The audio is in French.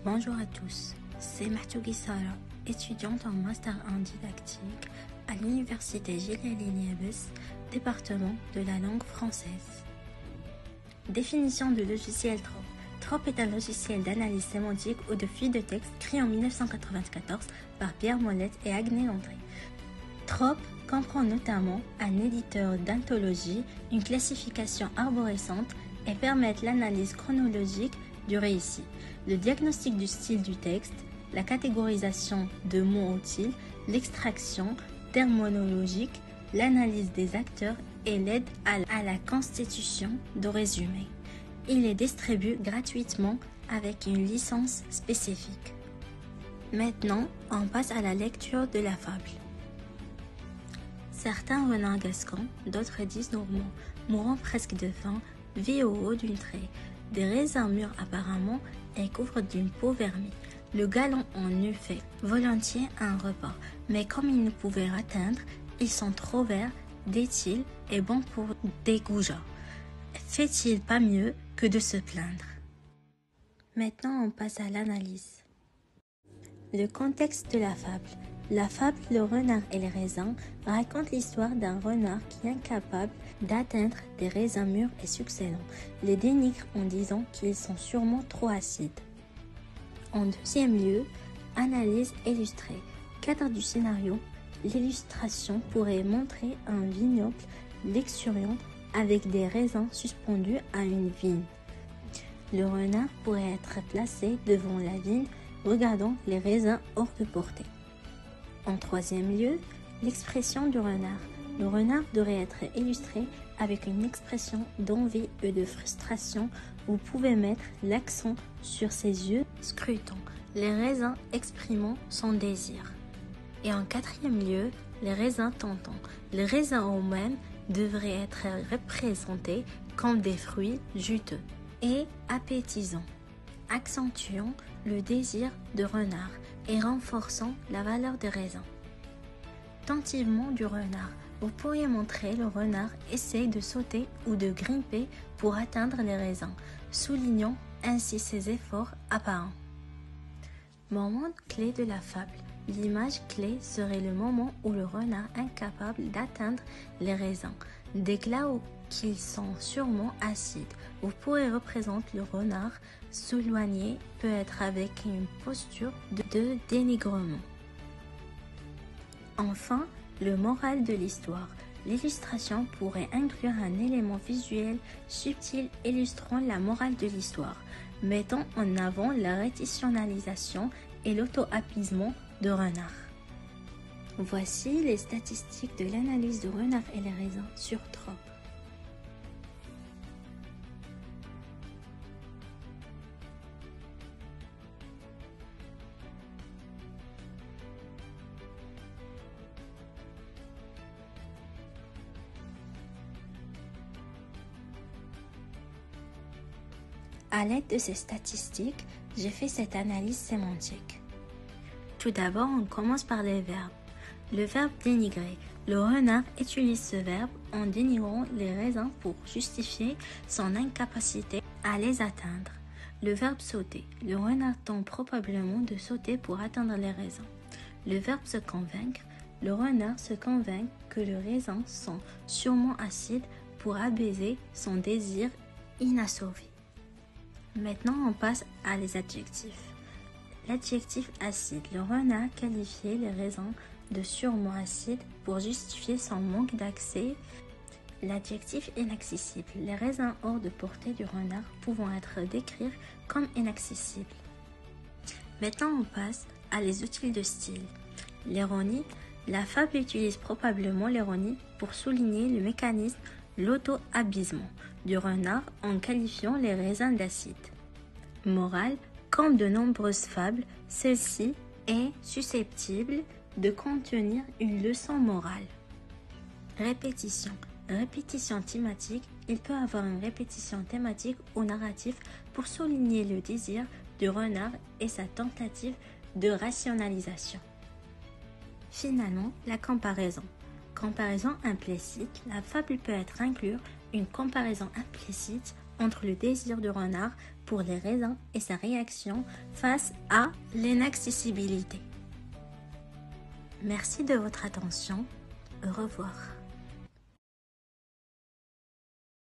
Bonjour à tous, c'est Mahtougi Sara, étudiante en Master 1 didactique à l'Université Gilles-Niébès, département de la langue française. Définition du logiciel TROP. TROP est un logiciel d'analyse sémantique ou de fuite de texte créé en 1994 par Pierre Mollette et Agnès Landry. TROP comprend notamment un éditeur d'anthologie, une classification arborescente et permet l'analyse chronologique du récit, le diagnostic du style du texte, la catégorisation de mots utiles, l'extraction terminologique, l'analyse des acteurs et l'aide à la constitution de résumés. Il est distribué gratuitement avec une licence spécifique. Maintenant, on passe à la lecture de la fable. Certains renards gascons, d'autres disent normands, mourant presque de faim, vit au haut d'une traie. Des raisins mûrs apparemment et couvrent d'une peau vernie. Le galant en eût fait volontiers un repas, mais comme il ne pouvait atteindre, ils sont trop verts, dit-il, et bons pour des goujats. Fait-il pas mieux que de se plaindre? Maintenant, on passe à l'analyse. Le contexte de la fable. La fable Le renard et les raisins raconte l'histoire d'un renard qui est incapable d'atteindre des raisins mûrs et succulents. Les dénigre en disant qu'ils sont sûrement trop acides. En deuxième lieu, analyse illustrée. Cadre du scénario, l'illustration pourrait montrer un vignoble luxuriant avec des raisins suspendus à une vigne. Le renard pourrait être placé devant la vigne, regardant les raisins hors de portée. En troisième lieu, l'expression du renard. Le renard devrait être illustré avec une expression d'envie et de frustration. Vous pouvez mettre l'accent sur ses yeux scrutants, les raisins exprimant son désir. Et en quatrième lieu, les raisins tentants. Les raisins eux-mêmes devraient être représentés comme des fruits juteux et appétissants, accentuant le désir de renard et renforçant la valeur des raisins. Tentativement du renard. Vous pourriez montrer le renard essayer de sauter ou de grimper pour atteindre les raisins, soulignant ainsi ses efforts apparents. Moment clé de la fable. L'image clé serait le moment où le renard incapable d'atteindre les raisins, déclare qu'ils sont sûrement acides. Vous pourrez représenter le renard s'éloigner, peut être avec une posture de dénigrement. Enfin, le moral de l'histoire. L'illustration pourrait inclure un élément visuel subtil illustrant la morale de l'histoire, mettant en avant la rétitionnalisation et l'auto-apaisement de renard. Voici les statistiques de l'analyse de renard et les raisins sur TROP. À l'aide de ces statistiques, j'ai fait cette analyse sémantique. Tout d'abord, on commence par les verbes. Le verbe dénigrer. Le renard utilise ce verbe en dénigrant les raisins pour justifier son incapacité à les atteindre. Le verbe sauter. Le renard tente probablement de sauter pour atteindre les raisins. Le verbe se convaincre. Le renard se convainc que les raisins sont sûrement acides pour apaiser son désir inassouvi. Maintenant, on passe à les adjectifs. L'adjectif acide. Le renard qualifiait les raisins de sûrement acides pour justifier son manque d'accès. L'adjectif inaccessible. Les raisins hors de portée du renard pouvant être décrits comme inaccessibles. Maintenant, on passe à les outils de style. L'ironie. La fable utilise probablement l'ironie pour souligner le mécanisme l'auto-abysement du renard en qualifiant les raisins d'acides. Morale, comme de nombreuses fables, celle-ci est susceptible de contenir une leçon morale. Répétition. Répétition thématique, il peut avoir une répétition thématique ou narrative pour souligner le désir du renard et sa tentative de rationalisation. Finalement, la comparaison. Comparaison implicite, la fable peut être inclure une comparaison implicite entre le désir du renard pour les raisins et sa réaction face à l'inaccessibilité. Merci de votre attention. Au revoir.